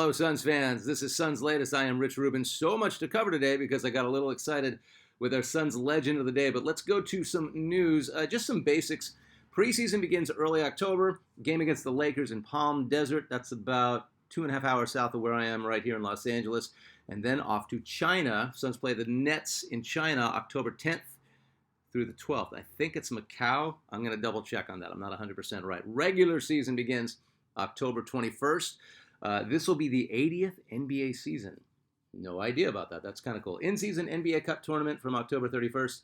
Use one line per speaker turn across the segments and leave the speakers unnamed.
Hello, Suns fans. This is Suns Latest. I am Rich Rubin. So much to cover today because I got a little excited with our Suns legend of the day. But let's go to some news, just some basics. Preseason begins early October. Game against the Lakers in Palm Desert. That's about 2.5 hours south of where I am right here in Los Angeles. And then off to China. Suns play the Nets in China October 10th through the 12th. I think it's Macau. I'm going to double check on that. I'm not 100% right. Regular season begins October 21st. This will be the 80th NBA season. No idea about that. That's kind of cool. In-season NBA Cup tournament from October 31st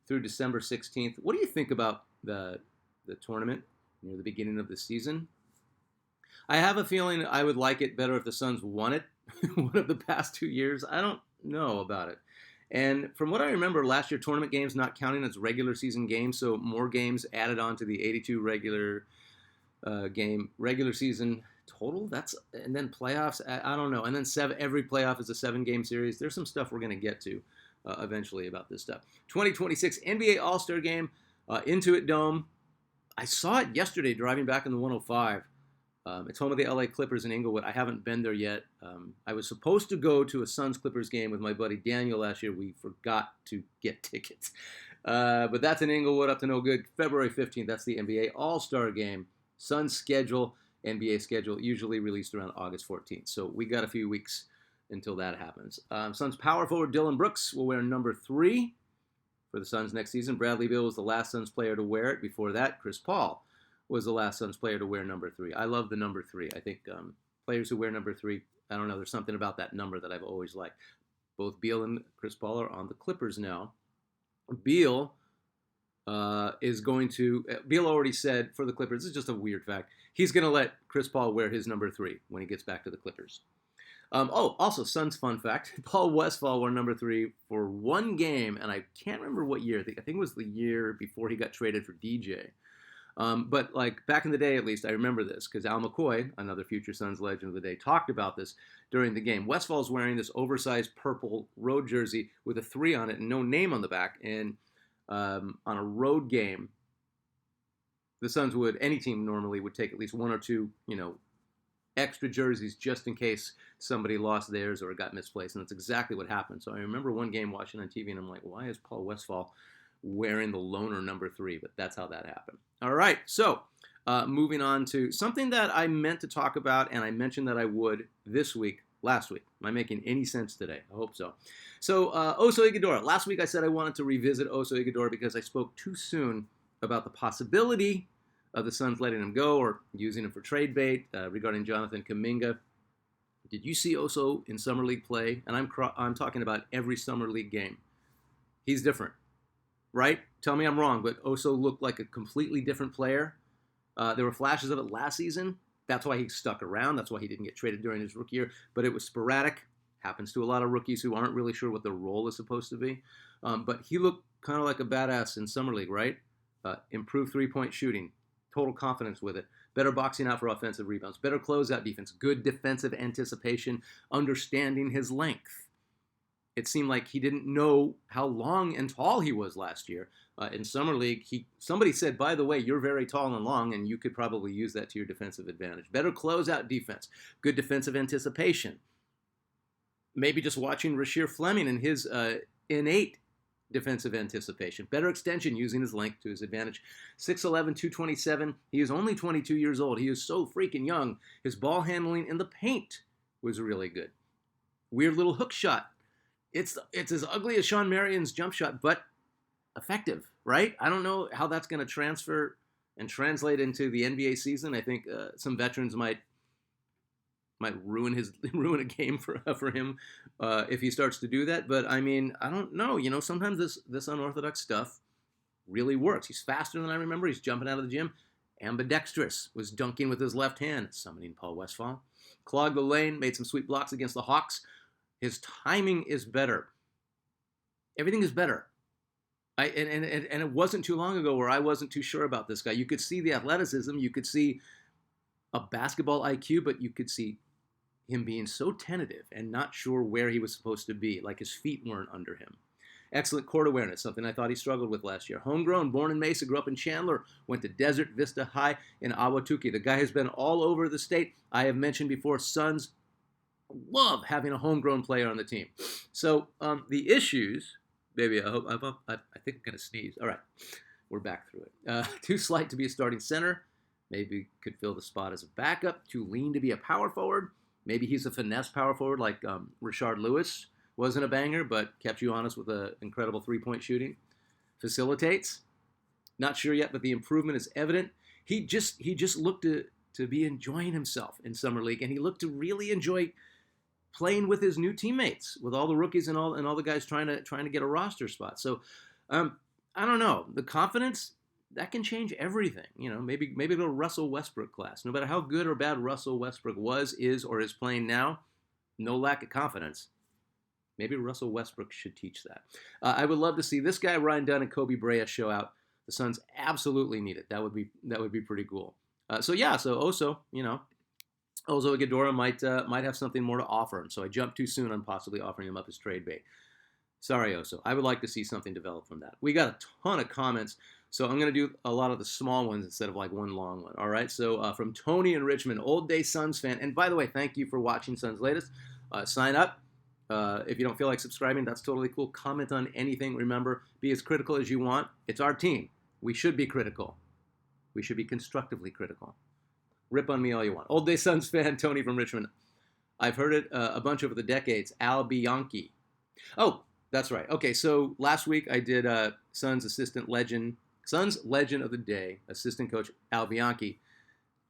through December 16th. What do you think about the tournament near the beginning of the season? I have a feeling I would like it better if the Suns won it one of the past 2 years. I don't know about it. And from what I remember, last year tournament games not counting as regular season games, so more games added on to the 82 regular season total. And then playoffs. I don't know. And then every playoff is a 7-game series. There's some stuff we're going to get to eventually about this stuff. 2026 NBA All-Star Game, Intuit Dome. I saw it yesterday driving back in the 105. It's home of the LA Clippers in Inglewood. I haven't been there yet. I was supposed to go to a Suns Clippers game with my buddy Daniel last year. We forgot to get tickets. But that's in Inglewood, up to no good. February 15th, that's the NBA All-Star Game. Suns schedule, NBA schedule, usually released around August 14th. So we got a few weeks until that happens. Suns power forward Dillon Brooks will wear number 3 for the Suns next season. Bradley Beal was the last Suns player to wear it. Before that, Chris Paul was the last Suns player to wear number 3. I love the number 3. I think players who wear number 3, I don't know, there's something about that number that I've always liked. Both Beal and Chris Paul are on the Clippers now. Beal Beal already said for the Clippers, this is just a weird fact, he's going to let Chris Paul wear his number 3 when he gets back to the Clippers. Also, Suns fun fact, Paul Westphal wore number 3 for one game, and I can't remember what year. I think it was the year before he got traded for DJ. But like back in the day, at least, I remember this because Al McCoy, another future Suns legend of the day, talked about this during the game. Westphal's wearing this oversized purple road jersey with a 3 on it and no name on the back. And on a road game, the Suns any team normally would take at least 1 or 2, extra jerseys just in case somebody lost theirs or got misplaced. And that's exactly what happened. So I remember one game watching on TV and I'm like, why is Paul Westphal wearing the loner number 3? But that's how that happened. All right. So moving on to something that I meant to talk about and I mentioned that I would last week. Am I making any sense today? I hope so. So Oso Ighodaro. Last week I said I wanted to revisit Oso Ighodaro because I spoke too soon about the possibility of the Suns letting him go or using him for trade bait regarding Jonathan Kuminga. Did you see Oso in Summer League play? And I'm talking about every Summer League game. He's different, right? Tell me I'm wrong, but Oso looked like a completely different player. There were flashes of it last season. That's why he stuck around. That's why he didn't get traded during his rookie year. But it was sporadic. Happens to a lot of rookies who aren't really sure what their role is supposed to be. But he looked kind of like a badass in Summer League, right? Improved three-point shooting. Total confidence with it. Better boxing out for offensive rebounds. Better closeout defense. Good defensive anticipation. Understanding his length. It seemed like he didn't know how long and tall he was last year. In Summer League, somebody said, by the way, you're very tall and long, and you could probably use that to your defensive advantage. Better closeout defense. Good defensive anticipation. Maybe just watching Rasheer Fleming and his innate defensive anticipation. Better extension using his length to his advantage. 6'11", 227. He is only 22 years old. He is so freaking young. His ball handling in the paint was really good. Weird little hook shot. It's as ugly as Sean Marion's jump shot, but effective, right? I don't know how that's going to transfer and translate into the NBA season. I think some veterans might ruin a game for him if he starts to do that. But I mean, I don't know. Sometimes this unorthodox stuff really works. He's faster than I remember. He's jumping out of the gym. Ambidextrous, was dunking with his left hand, summoning Paul Westphal. Clogged the lane, made some sweet blocks against the Hawks. His timing is better. Everything is better. And it wasn't too long ago where I wasn't too sure about this guy. You could see the athleticism. You could see a basketball IQ, but you could see him being so tentative and not sure where he was supposed to be, like his feet weren't under him. Excellent court awareness, something I thought he struggled with last year. Homegrown, born in Mesa, grew up in Chandler, went to Desert Vista High in Ahwatukee. The guy has been all over the state. I have mentioned before, Suns love having a homegrown player on the team. So the issues, baby, I think I'm going to sneeze. All right, we're back through it. Too slight to be a starting center. Maybe could fill the spot as a backup. Too lean to be a power forward. Maybe he's a finesse power forward like Rashard Lewis. Wasn't a banger, but kept you honest with an incredible three-point shooting. Facilitates. Not sure yet, but the improvement is evident. He just looked to be enjoying himself in Summer League, and he looked to really enjoy playing with his new teammates, with all the rookies and all the guys trying to get a roster spot. So I don't know. The confidence, that can change everything. Maybe the Russell Westbrook class. No matter how good or bad Russell Westbrook was, is, or is playing now, no lack of confidence. Maybe Russell Westbrook should teach that. I would love to see this guy, Ryan Dunn, and Kobe Bryant show out. The Suns absolutely need it. That would be pretty cool. So Oso, Oso Ighodaro might have something more to offer him. So I jumped too soon on possibly offering him up as trade bait. Sorry, Oso. I would like to see something develop from that. We got a ton of comments, so I'm going to do a lot of the small ones instead of like one long one. All right, so from Tony in Richmond, old day Suns fan. And by the way, thank you for watching Suns Latest. Sign up. If you don't feel like subscribing, that's totally cool. Comment on anything. Remember, be as critical as you want. It's our team. We should be critical. We should be constructively critical. Rip on me all you want. Old day Suns fan, Tony from Richmond. I've heard it a bunch over the decades. Al Bianchi. Oh, that's right. Okay, so last week I did Suns legend of the day, assistant coach Al Bianchi.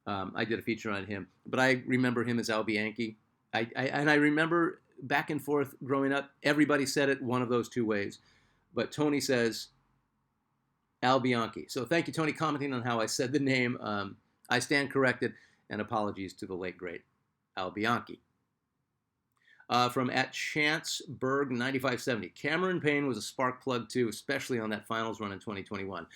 I did a feature on him, but I remember him as Al Bianchi. I remember back and forth growing up, everybody said it one of those two ways, but Tony says Al Bianchi. So thank you, Tony, commenting on how I said the name. I stand corrected, and apologies to the late, great Al Bianchi. From @ChanceBerg9570. Cameron Payne was a spark plug too, especially on that finals run in 2021.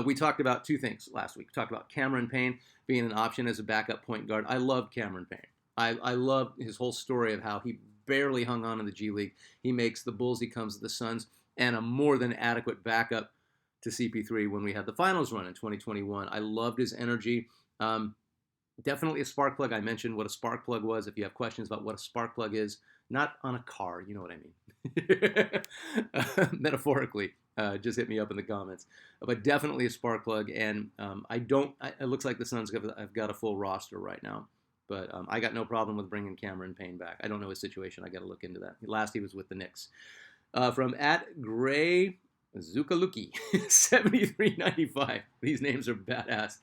We talked about two things last week. We talked about Cameron Payne being an option as a backup point guard. I loved Cameron Payne. I love his whole story of how he barely hung on in the G League. He makes the Bulls, he comes to the Suns, and a more than adequate backup to CP3 when we had the finals run in 2021. I loved his energy. Definitely a spark plug. I mentioned what a spark plug was. If you have questions about what a spark plug is, not on a car, you know what I mean. Metaphorically, just hit me up in the comments. But definitely a spark plug, and it looks like the Suns have got a full roster right now. But I got no problem with bringing Cameron Payne back. I don't know his situation. I got to look into that. Last he was with the Knicks. From @Gray Zukaluki, 7395. These names are badass.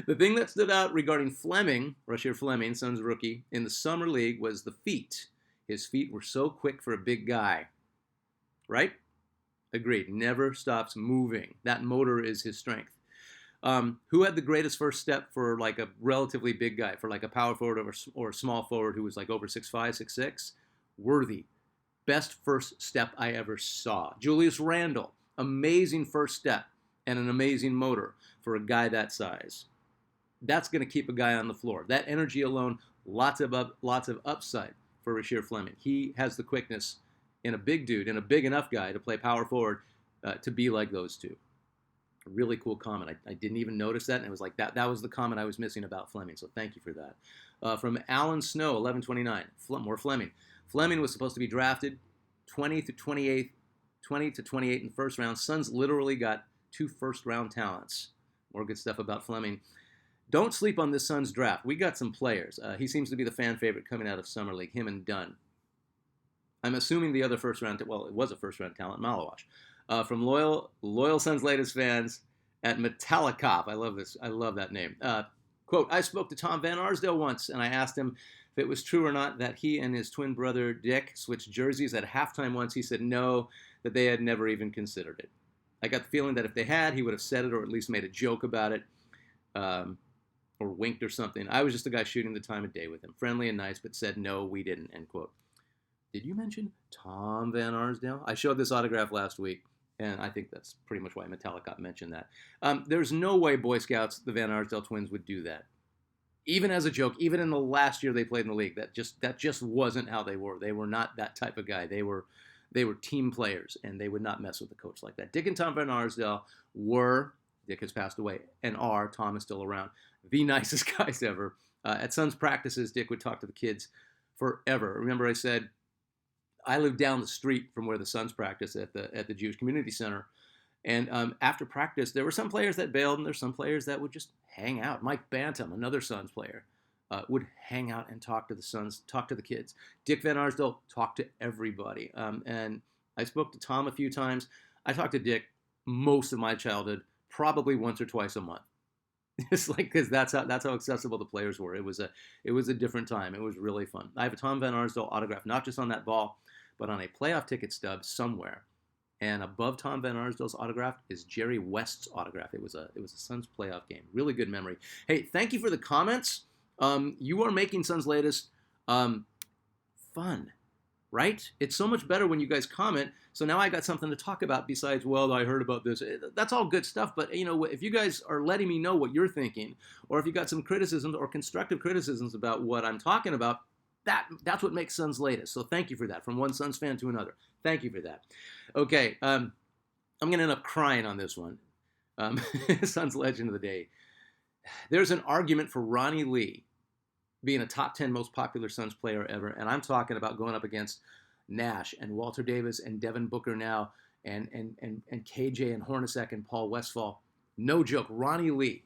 The thing that stood out regarding Fleming, Rasheer Fleming, Suns rookie, in the Summer League was the feet. His feet were so quick for a big guy. Right? Agreed. Never stops moving. That motor is his strength. Who had the greatest first step for like a relatively big guy, for like a power forward or a small forward who was like over 6'5", 6'6"? Worthy. Best first step I ever saw. Julius Randle. Amazing first step and an amazing motor for a guy that size. That's going to keep a guy on the floor. That energy alone, lots of upside for Rasheer Fleming. He has the quickness in a big dude, in a big enough guy to play power forward to be like those two. A really cool comment. I didn't even notice that, and it was like that was the comment I was missing about Fleming, so thank you for that. From Alan Snow, 1129, more Fleming. Fleming was supposed to be drafted 20 to 28 in the first round. Suns literally got 2 first-round talents. More good stuff about Fleming. Don't sleep on this Suns draft. We got some players. He seems to be the fan favorite coming out of Summer League, him and Dunn. I'm assuming the other first-round, well, it was a first-round talent, Malawash. From loyal Suns latest fans @Metallicop. I love this. I love that name. Quote, I spoke to Tom Van Arsdale once, and I asked him if it was true or not that he and his twin brother Dick switched jerseys at halftime once. He said no, that they had never even considered it. I got the feeling that if they had, he would have said it or at least made a joke about it or winked or something. I was just a guy shooting the time of day with him. Friendly and nice, but said no, we didn't, end quote. Did you mention Tom Van Arsdale? I showed this autograph last week, and I think that's pretty much why Metallica mentioned that. There's no way Boy Scouts, the Van Arsdale twins, would do that. Even as a joke, even in the last year they played in the league, that just wasn't how they were. They were not that type of guy. They were team players, and they would not mess with a coach like that. Dick and Tom Van Arsdale were, Dick has passed away, and Tom is still around, the nicest guys ever. At Suns practices, Dick would talk to the kids forever. Remember I said I lived down the street from where the Suns practice at the Jewish Community Center. And after practice, there were some players that bailed, and there's some players that would just hang out. Mike Bantam, another Suns player, would hang out and talk to the Suns, talk to the kids. Dick Van Arsdale talked to everybody. And I spoke to Tom a few times. I talked to Dick most of my childhood, probably once or twice a month. It's like, because that's how accessible the players were. It was a different time. It was really fun. I have a Tom Van Arsdale autograph, not just on that ball, but on a playoff ticket stub somewhere. And above Tom Van Arsdale's autograph is Jerry West's autograph. It was a Suns playoff game. Really good memory. Hey, thank you for the comments. You are making Suns Latest fun, right? It's so much better when you guys comment. So now I got something to talk about besides, well, I heard about this. That's all good stuff. But, if you guys are letting me know what you're thinking, or if you got some criticisms or constructive criticisms about what I'm talking about, that's what makes Suns Latest. So thank you for that, from one Suns fan to another. Thank you for that. Okay, I'm going to end up crying on this one. Suns Legend of the Day. There's an argument for Ronnie Lee being a top 10 most popular Suns player ever, and I'm talking about going up against Nash and Walter Davis and Devin Booker now and KJ and Hornacek and Paul Westphal. No joke, Ronnie Lee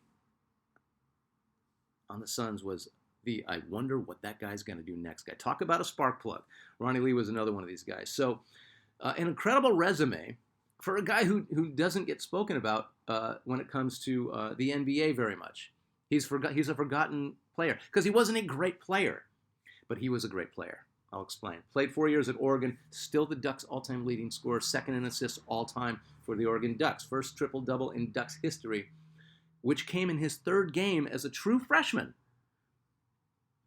on the Suns was I wonder what that guy's going to do next guy. Talk about a spark plug. Ronnie Lee was another one of these guys. So an incredible resume for a guy who doesn't get spoken about when it comes to the NBA very much. He's a forgotten player because he wasn't a great player, but he was a great player. I'll explain. Played 4 years at Oregon, still the Ducks' all-time leading scorer, second in assists all-time for the Oregon Ducks. First triple-double in Ducks history, which came in his third game as a true freshman.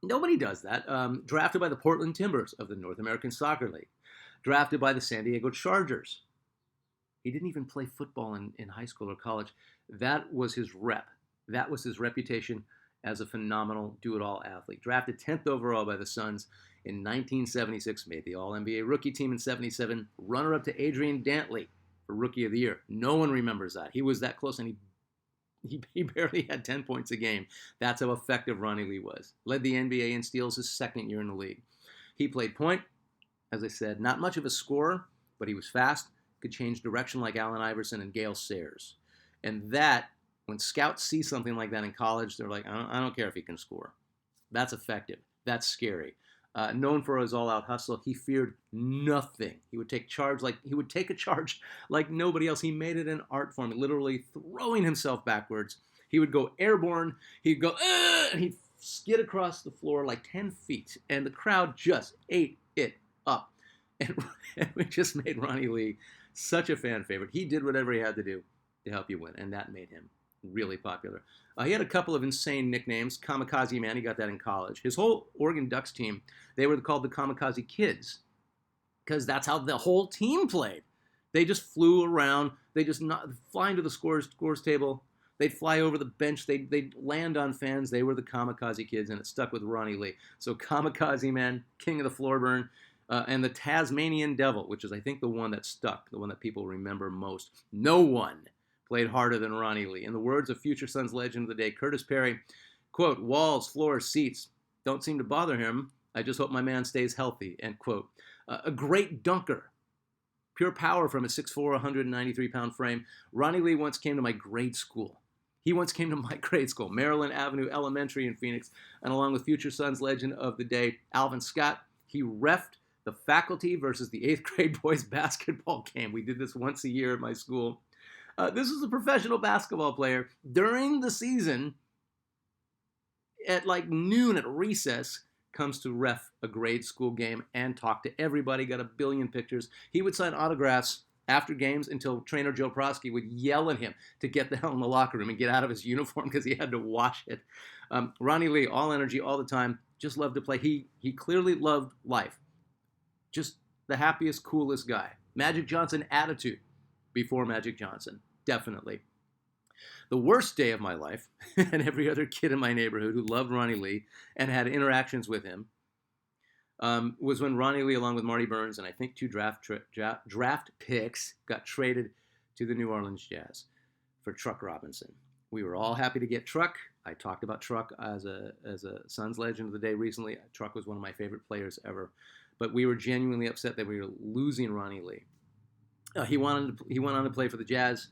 Nobody does that. Drafted by the Portland Timbers of the North American Soccer League. Drafted by the San Diego Chargers. He didn't even play football in high school or college. That was his rep. That was his reputation as a phenomenal do-it-all athlete. Drafted 10th overall by the Suns in 1976. Made the All-NBA rookie team in 77. Runner-up to Adrian Dantley for Rookie of the Year. No one remembers that. He was that close, and he barely had 10 points a game. That's how effective Ronnie Lee was. Led the NBA in steals his second year in the league. He played point, as I said, not much of a scorer, but he was fast, could change direction like Allen Iverson and Gale Sayers. And that, when scouts see something like that in college, they're like, I don't care if he can score. That's effective. That's scary. Known for his all-out hustle, he feared nothing. He would take a charge like nobody else. He made it an art form, literally throwing himself backwards. He would go airborne. He'd go, and he'd skid across the floor like 10 feet, and the crowd just ate it up. And it just made Ronnie Lee such a fan favorite. He did whatever he had to do to help you win, and that made him really popular. He had a couple of insane nicknames. Kamikaze Man, he got that in college. His whole Oregon Ducks team, they were called the Kamikaze Kids because that's how the whole team played. They just flew around. They just fly into the scores table. They'd fly over the bench. They'd land on fans. They were the Kamikaze Kids, and it stuck with Ronnie Lee. So Kamikaze Man, King of the Floor Burn, and the Tasmanian Devil, which is, I think, the one that stuck, the one that people remember most. No one played harder than Ronnie Lee. In the words of future Suns legend of the day, Curtis Perry, quote, walls, floors, seats don't seem to bother him. I just hope my man stays healthy, end quote. A great dunker. Pure power from his 6'4", 193-pound frame. Ronnie Lee once came to my grade school. Maryland Avenue Elementary in Phoenix, and along with future Suns legend of the day, Alvin Scott, he reffed the faculty versus the 8th grade boys basketball game. We did this once a year at my school. This is a professional basketball player. During the season, at like noon at recess, comes to ref a grade school game and talk to everybody, got a billion pictures. He would sign autographs after games until trainer Joe Prosky would yell at him to get the hell in the locker room and get out of his uniform because he had to wash it. Ronnie Lee, all energy, all the time, just loved to play. He clearly loved life. Just the happiest, coolest guy. Magic Johnson attitude before Magic Johnson. Definitely. The worst day of my life, and every other kid in my neighborhood who loved Ronnie Lee and had interactions with him, was when Ronnie Lee, along with Marty Burns and I think 2 draft picks, got traded to the New Orleans Jazz for Truck Robinson. We were all happy to get Truck. I talked about Truck as a Suns legend of the day recently. Truck was one of my favorite players ever, but we were genuinely upset that we were losing Ronnie Lee. He went on to play for the Jazz,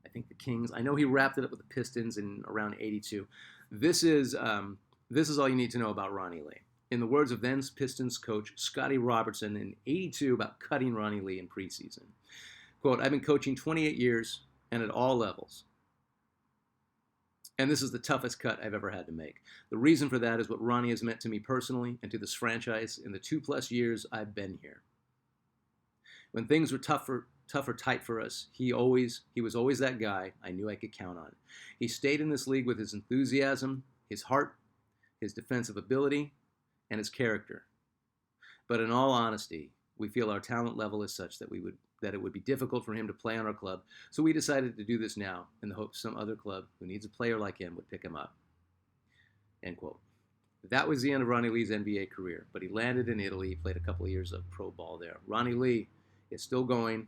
I think the Kings. I know he wrapped it up with the Pistons in around '82. This is all you need to know about Ronnie Lee. In the words of then Pistons coach Scotty Robertson in '82 about cutting Ronnie Lee in preseason, quote, "I've been coaching 28 years and at all levels. And this is the toughest cut I've ever had to make. The reason for that is what Ronnie has meant to me personally and to this franchise in the 2+ years I've been here. When things were tough or tight for us, he was always that guy I knew I could count on. He stayed in this league with his enthusiasm, his heart, his defensive ability, and his character. But in all honesty, we feel our talent level is such that it would be difficult for him to play on our club, so we decided to do this now in the hope some other club who needs a player like him would pick him up." End quote. That was the end of Ronnie Lee's NBA career, but he landed in Italy. He played a couple of years of pro ball there. Ronnie Lee is still going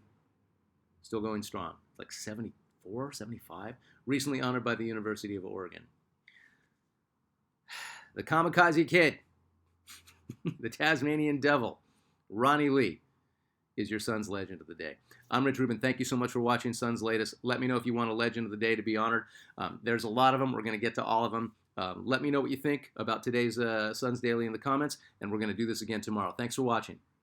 strong. Like 74, 75. Recently honored by the University of Oregon. The Kamikaze Kid, the Tasmanian Devil, Ronnie Lee, is your Suns legend of the day. I'm Rich Rubin. Thank you so much for watching Suns Latest. Let me know if you want a legend of the day to be honored. There's a lot of them. We're going to get to all of them. Let me know what you think about today's Suns Daily in the comments, and we're going to do this again tomorrow. Thanks for watching.